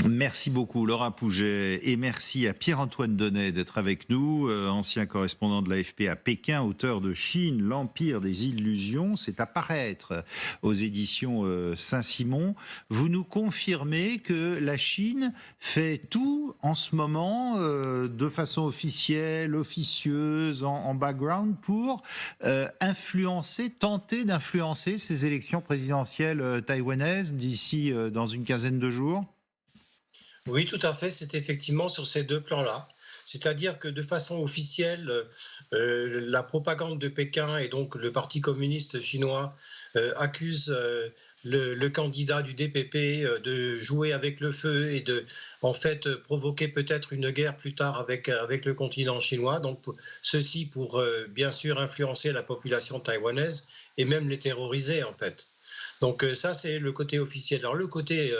Merci beaucoup Laura Pouget et merci à Pierre-Antoine Donnet d'être avec nous, ancien correspondant de l'AFP à Pékin, auteur de Chine, l'Empire des illusions. C'est à paraître aux éditions Saint-Simon. Vous nous confirmez que la Chine fait tout en ce moment de façon officielle, officieuse, en background pour tenter d'influencer ces élections présidentielles taïwanaises d'ici dans une quinzaine de jours? Oui, tout à fait, c'est effectivement sur ces 2 plans-là. C'est-à-dire que de façon officielle, la propagande de Pékin et donc le parti communiste chinois, accuse, le candidat du DPP, de jouer avec le feu et de, en fait, provoquer peut-être une guerre plus tard avec le continent chinois. Donc ceci pour, bien sûr influencer la population taïwanaise et même les terroriser, en fait. Donc ça, c'est le côté officiel. Alors le côté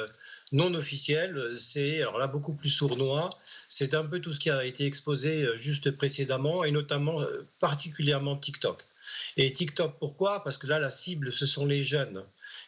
non officiel, c'est alors là beaucoup plus sournois. C'est un peu tout ce qui a été exposé juste précédemment et notamment particulièrement TikTok. Et TikTok, pourquoi? Parce que là, la cible, ce sont les jeunes.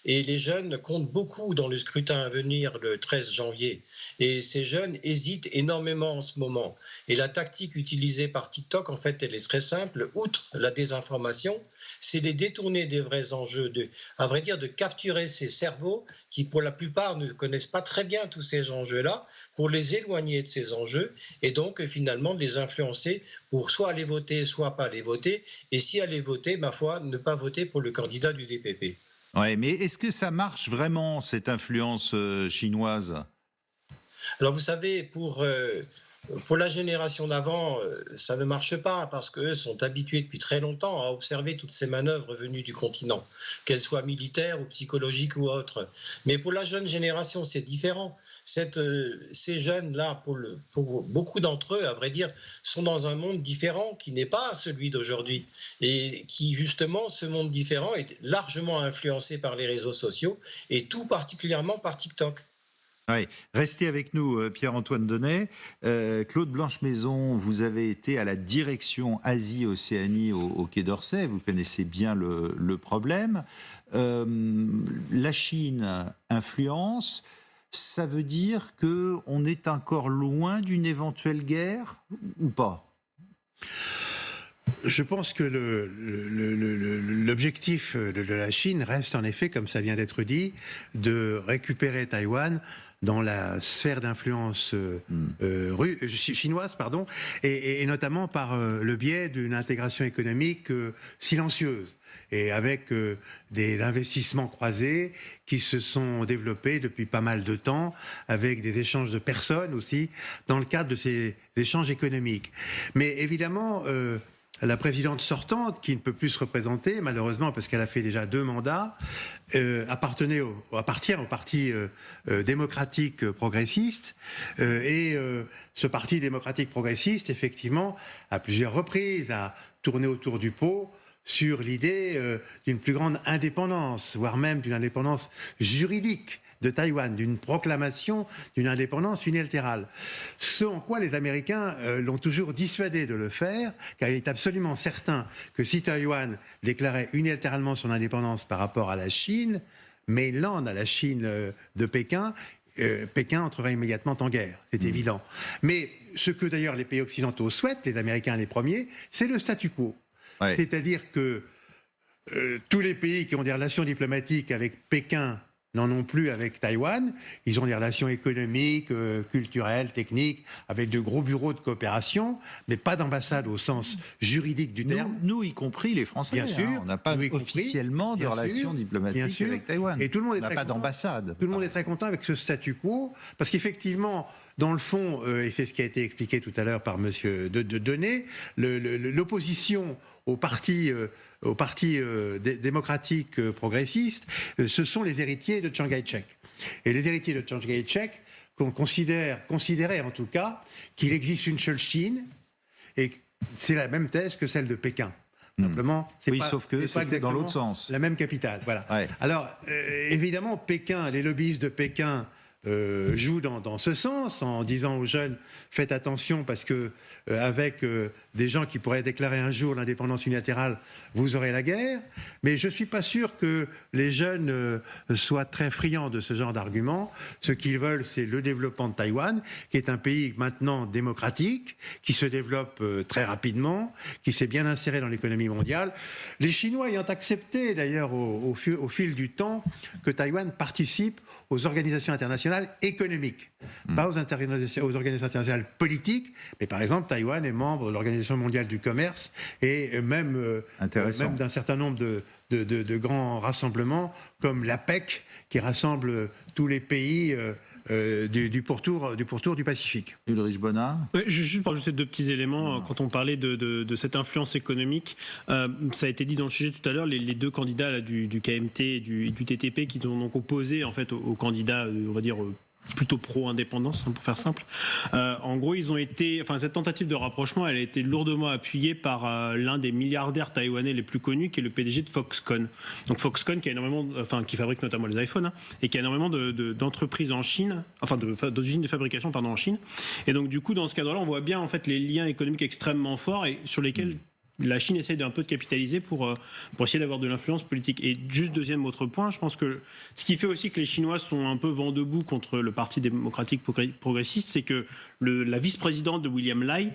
Et les jeunes comptent beaucoup dans le scrutin à venir le 13 janvier. Et ces jeunes hésitent énormément en ce moment. Et la tactique utilisée par TikTok, en fait, elle est très simple. Outre la désinformation, c'est les détourner des vrais enjeux, à vrai dire, de capturer ces cerveaux qui, pour la plupart, ne connaissent pas très bien tous ces enjeux-là, pour les éloigner de ces enjeux et donc finalement de les influencer pour soit aller voter, soit pas aller voter. Et si aller voter, ma foi, ne pas voter pour le candidat du DPP. Ouais, mais est-ce que ça marche vraiment, cette influence chinoise? Alors vous savez, pour la génération d'avant, ça ne marche pas parce qu'eux sont habitués depuis très longtemps à observer toutes ces manœuvres venues du continent, qu'elles soient militaires ou psychologiques ou autres. Mais pour la jeune génération, c'est différent. Ces jeunes-là, pour beaucoup d'entre eux, à vrai dire, sont dans un monde différent qui n'est pas celui d'aujourd'hui et qui, justement, ce monde différent est largement influencé par les réseaux sociaux et tout particulièrement par TikTok. Ouais. Restez avec nous, Pierre-Antoine Donnet. Claude Blanche-Maison, vous avez été à la direction Asie-Océanie au Quai d'Orsay. Vous connaissez bien le problème. La Chine influence. Ça veut dire qu'on est encore loin d'une éventuelle guerre ou pas? Je pense que l'objectif de la Chine reste en effet, comme ça vient d'être dit, de récupérer Taïwan dans la sphère d'influence chinoise, pardon, et notamment par le biais d'une intégration économique silencieuse et avec des investissements croisés qui se sont développés depuis pas mal de temps, avec des échanges de personnes aussi, dans le cadre de ces échanges économiques. Mais évidemment, la présidente sortante, qui ne peut plus se représenter, malheureusement, parce qu'elle a fait déjà 2 mandats, appartient au parti démocratique progressiste. Ce parti démocratique progressiste, effectivement, à plusieurs reprises, a tourné autour du pot sur l'idée d'une plus grande indépendance, voire même d'une indépendance juridique de Taïwan, d'une proclamation d'une indépendance unilatérale. Ce en quoi les Américains l'ont toujours dissuadé de le faire, car il est absolument certain que si Taïwan déclarait unilatéralement son indépendance par rapport à la Chine, mainland, à la Chine de Pékin, Pékin entrerait immédiatement en guerre, c'est évident. Mais ce que d'ailleurs les pays occidentaux souhaitent, les Américains les premiers, c'est le statu quo. Ouais. C'est-à-dire que tous les pays qui ont des relations diplomatiques avec Pékin n'en ont plus avec Taïwan. Ils ont des relations économiques, culturelles, techniques, avec de gros bureaux de coopération, mais pas d'ambassade au sens juridique du terme. Nous y compris les Français, bien sûr, on n'a pas officiellement de relations diplomatiques avec Taïwan. Et tout le monde on n'a pas d'ambassade. Tout le monde est très content avec ce statu quo, parce qu'effectivement, dans le fond, et c'est ce qui a été expliqué tout à l'heure par Monsieur Donnet, l'opposition au parti démocratique progressiste, ce sont les héritiers de Chiang Kai-shek. Et les héritiers de Chiang Kai-shek considéraient en tout cas qu'il existe une seule Chine, et c'est la même thèse que celle de Pékin. Simplement, sauf que c'est dans l'autre sens. La même capitale, voilà. Ouais. Alors, évidemment, Pékin, les lobbyistes de Pékin joue dans ce sens en disant aux jeunes faites attention parce que avec des gens qui pourraient déclarer un jour l'indépendance unilatérale, vous aurez la guerre. Mais je suis pas sûr que les jeunes soient très friands de ce genre d'arguments. Ce qu'ils veulent, c'est le développement de Taïwan, qui est un pays maintenant démocratique, qui se développe très rapidement, qui s'est bien inséré dans l'économie mondiale. Les Chinois ayant accepté d'ailleurs au fil du temps que Taïwan participe aux organisations internationales économiques, pas aux organisations internationales politiques, mais par exemple Taïwan est membre de l'Organisation mondiale du commerce et même d'un certain nombre de grands rassemblements comme l'APEC qui rassemble tous les pays du pourtour du Pacifique. Ulrich Bonnat. Ouais, juste pour ajouter 2 petits éléments, quand on parlait de cette influence économique, ça a été dit dans le sujet tout à l'heure, les 2 candidats là, du KMT et du TTP qui sont donc opposés en fait aux candidats, on va dire plutôt pro-indépendance, pour faire simple. En gros, cette tentative de rapprochement, elle a été lourdement appuyée par l'un des milliardaires taïwanais les plus connus, qui est le PDG de Foxconn. Donc Foxconn, qui fabrique notamment les iPhones, et qui a énormément d'entreprises en Chine, d'usines de fabrication, en Chine. Et donc du coup, dans ce cadre-là, on voit bien en fait les liens économiques extrêmement forts et sur lesquels la Chine essaie d'un peu de capitaliser pour essayer d'avoir de l'influence politique. Et juste deuxième autre point, je pense que ce qui fait aussi que les Chinois sont un peu vent debout contre le Parti démocratique progressiste, c'est que la vice-présidente de William Lai,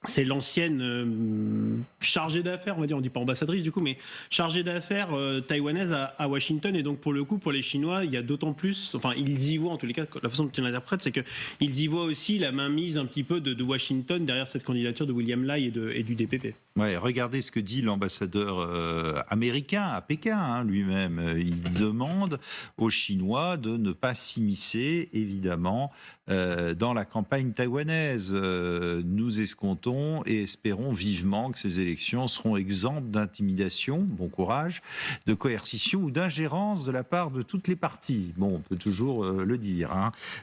c'est l'ancienne chargée d'affaires, on va dire, on dit pas ambassadrice du coup, mais chargée d'affaires taïwanaise à Washington. Et donc pour le coup, pour les Chinois, il y a d'autant plus, enfin ils y voient en tous les cas, la façon dont ils l'interprètent, c'est qu'ils y voient aussi la mainmise un petit peu de Washington derrière cette candidature de William Lai et du DPP. Ouais, regardez ce que dit l'ambassadeur américain à Pékin lui-même. Il demande aux Chinois de ne pas s'immiscer, évidemment, dans la campagne taïwanaise. Nous escomptons et espérons vivement que ces élections seront exemptes d'intimidation, bon courage, de coercition ou d'ingérence de la part de toutes les parties. Bon, on peut toujours le dire.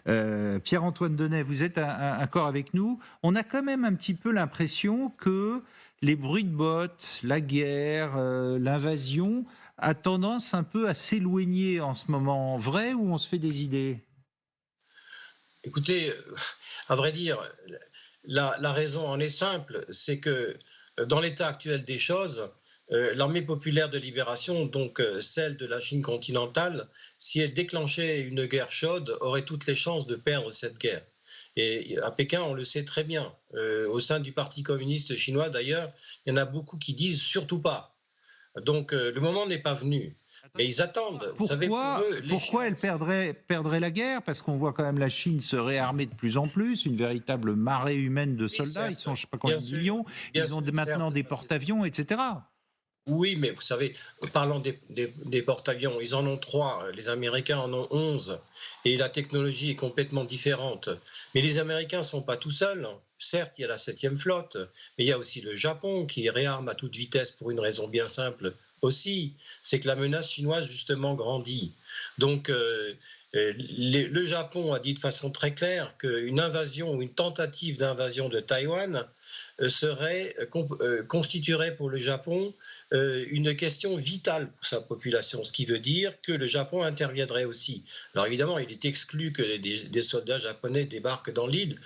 Pierre-Antoine Denay, vous êtes encore avec nous. On a quand même un petit peu l'impression que les bruits de bottes, la guerre, l'invasion a tendance un peu à s'éloigner en ce moment. Vrai ou on se fait des idées ? Écoutez, à vrai dire, la raison en est simple, c'est que dans l'état actuel des choses, l'armée populaire de libération, donc celle de la Chine continentale, si elle déclenchait une guerre chaude, aurait toutes les chances de perdre cette guerre. Et à Pékin, on le sait très bien. Au sein du Parti communiste chinois, d'ailleurs, il y en a beaucoup qui disent surtout pas. Donc le moment n'est pas venu. Mais ils attendent. Pourquoi elle perdrait la guerre ? Parce qu'on voit quand même la Chine se réarmer de plus en plus, une véritable marée humaine de soldats. Certes, ils sont je ne sais pas combien de millions. Ils ont maintenant des porte-avions, etc. Oui, mais vous savez, parlant des porte-avions, ils en ont 3, les Américains en ont 11, et la technologie est complètement différente. Mais les Américains ne sont pas tout seuls. Certes, il y a la 7e flotte, mais il y a aussi le Japon qui réarme à toute vitesse pour une raison bien simple aussi, c'est que la menace chinoise justement grandit. Donc le Japon a dit de façon très claire qu'une invasion ou une tentative d'invasion de Taïwan constituerait pour le Japon une question vitale pour sa population, ce qui veut dire que le Japon interviendrait aussi. Alors évidemment, il est exclu que des soldats japonais débarquent dans l'île.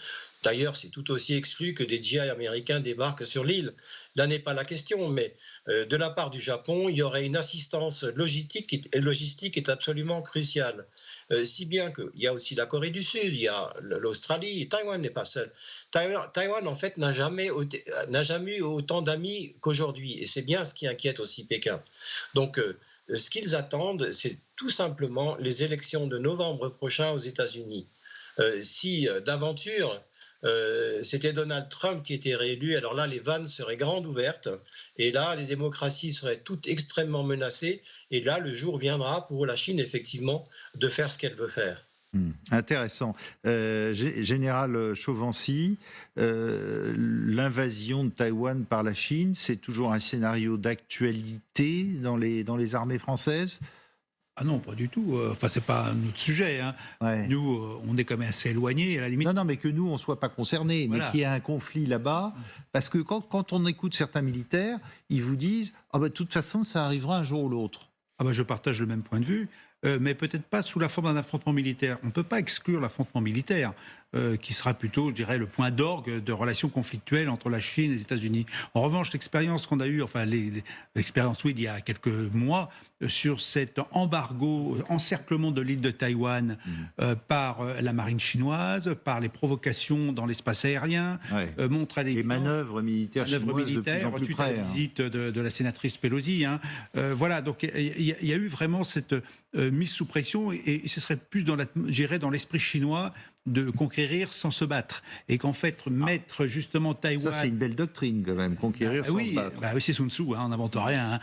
D'ailleurs, c'est tout aussi exclu que des GI américains débarquent sur l'île. Là n'est pas la question, mais de la part du Japon, il y aurait une assistance logistique est absolument cruciale. Si bien qu'il y a aussi la Corée du Sud, il y a l'Australie, Taïwan n'est pas seul. Taïwan, en fait, n'a jamais eu autant d'amis qu'aujourd'hui, et c'est bien ce qui inquiète aussi Pékin. Donc, ce qu'ils attendent, c'est tout simplement les élections de novembre prochain aux États-Unis. Si d'aventure c'était Donald Trump qui était réélu, alors là les vannes seraient grandes ouvertes et là les démocraties seraient toutes extrêmement menacées et là le jour viendra pour la Chine effectivement de faire ce qu'elle veut faire. Intéressant. Général Chauvency, l'invasion de Taïwan par la Chine, c'est toujours un scénario d'actualité dans les armées françaises ? Ah non, pas du tout. Enfin, c'est pas notre sujet. Hein. Ouais. Nous, on est quand même assez éloignés, à la limite. Non, mais que nous, on ne soit pas concernés, voilà. Mais qu'il y ait un conflit là-bas. Parce que quand on écoute certains militaires, ils vous disent « Ah ben, de toute façon, ça arrivera un jour ou l'autre ». Ah ben, je partage le même point de vue. mais peut-être pas sous la forme d'un affrontement militaire. On ne peut pas exclure l'affrontement militaire, qui sera plutôt, je dirais, le point d'orgue de relations conflictuelles entre la Chine et les États-Unis. En revanche, l'expérience qu'on a eue, enfin l'expérience, oui, d'il y a quelques mois, sur cet encerclement de l'île de Taïwan par la marine chinoise, par les provocations dans l'espace aérien, montre à les manœuvres militaires chinoises de plus en plus suite près. à la visite de la sénatrice Pelosi. Voilà, donc il y a eu vraiment cette mise sous pression, et ce serait plus dans l'esprit chinois de conquérir sans se battre, et qu'en fait mettre justement Taïwan... Ça, c'est une belle doctrine quand même, conquérir sans se battre. Oui, c'est Sun Tzu, on n'invente rien.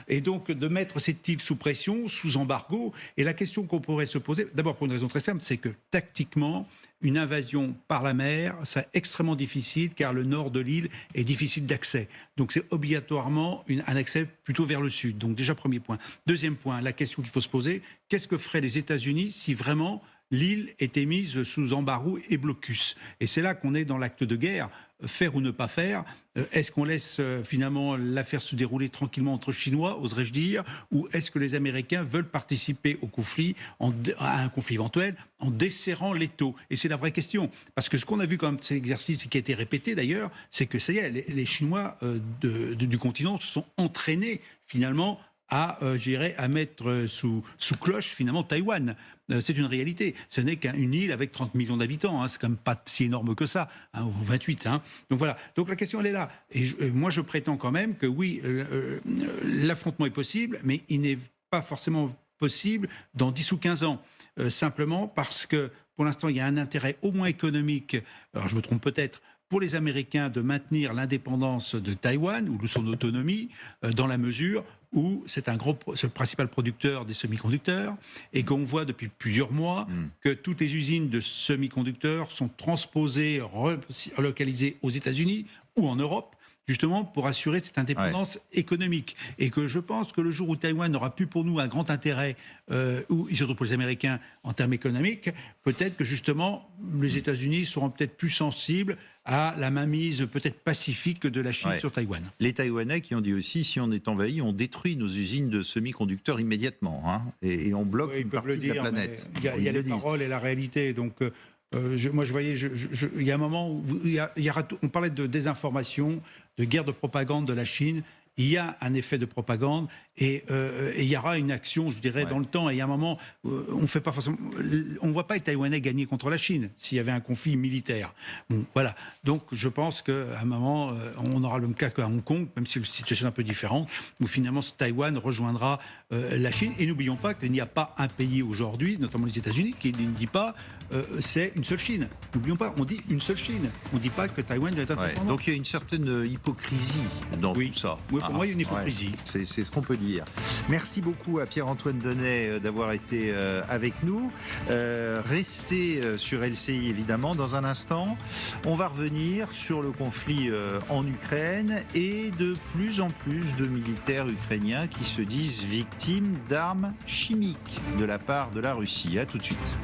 Et donc de mettre cette île sous pression, sous embargo. Et la question qu'on pourrait se poser, d'abord pour une raison très simple, c'est que tactiquement, une invasion par la mer, c'est extrêmement difficile, car le nord de l'île est difficile d'accès. Donc c'est obligatoirement un accès plutôt vers le sud. Donc déjà, premier point. Deuxième point, la question qu'il faut se poser, qu'est-ce que feraient les États-Unis si vraiment l'île était mise sous embargo et blocus? Et c'est là qu'on est dans l'acte de guerre. Faire ou ne pas faire, est-ce qu'on laisse finalement l'affaire se dérouler tranquillement entre Chinois, oserais-je dire, ou est-ce que les Américains veulent participer au conflit, à un conflit éventuel, en desserrant l'étau? Et c'est la vraie question. Parce que ce qu'on a vu comme cet exercice, qui a été répété d'ailleurs, c'est que ça y est, les Chinois du continent se sont entraînés finalement à mettre sous cloche finalement Taïwan. C'est une réalité. Ce n'est qu'une île avec 30 millions d'habitants. C'est quand même pas si énorme que ça, ou 28. Donc voilà. Donc la question, elle est là. Et moi, je prétends quand même que oui, l'affrontement est possible, mais il n'est pas forcément possible dans 10 ou 15 ans. Simplement parce que, pour l'instant, il y a un intérêt au moins économique, alors je me trompe peut-être, pour les Américains de maintenir l'indépendance de Taïwan ou de son autonomie, dans la mesure où c'est le principal producteur des semi-conducteurs, et qu'on voit depuis plusieurs mois que toutes les usines de semi-conducteurs sont transposées, relocalisées aux États-Unis ou en Europe, justement pour assurer cette indépendance économique. Et que je pense que le jour où Taïwan n'aura plus pour nous un grand intérêt, ou surtout pour les Américains en termes économiques, peut-être que justement les États-Unis seront peut-être plus sensibles à la mainmise peut-être pacifique de la Chine sur Taïwan. Les Taïwanais qui ont dit aussi, si on est envahi, on détruit nos usines de semi-conducteurs immédiatement, et on bloque une partie de la planète. Il y a les paroles et la réalité, donc... moi, je voyais, il y a un moment où on parlait de désinformation, de guerre de propagande de la Chine. Il y a un effet de propagande, et il y aura une action, je dirais, dans le temps. Et il y a un moment, on fait pas forcément, on voit pas les Taïwanais gagner contre la Chine s'il y avait un conflit militaire. Bon, voilà. Donc, je pense qu'à un moment, on aura le même cas qu'à Hong Kong, même si la situation est un peu différente, où finalement Taïwan rejoindra la Chine. Et n'oublions pas qu'il n'y a pas un pays aujourd'hui, notamment les États-Unis, qui ne dit pas c'est une seule Chine. N'oublions pas, on dit une seule Chine. On ne dit pas que Taïwan doit être indépendant. Donc il y a une certaine hypocrisie dans tout ça. Oui, pour moi, il y a une hypocrisie. C'est ce qu'on peut dire. Merci beaucoup à Pierre-Antoine Donnet d'avoir été avec nous. Restez sur LCI, évidemment. Dans un instant, on va revenir sur le conflit en Ukraine et de plus en plus de militaires ukrainiens qui se disent victimes d'armes chimiques de la part de la Russie. À tout de suite.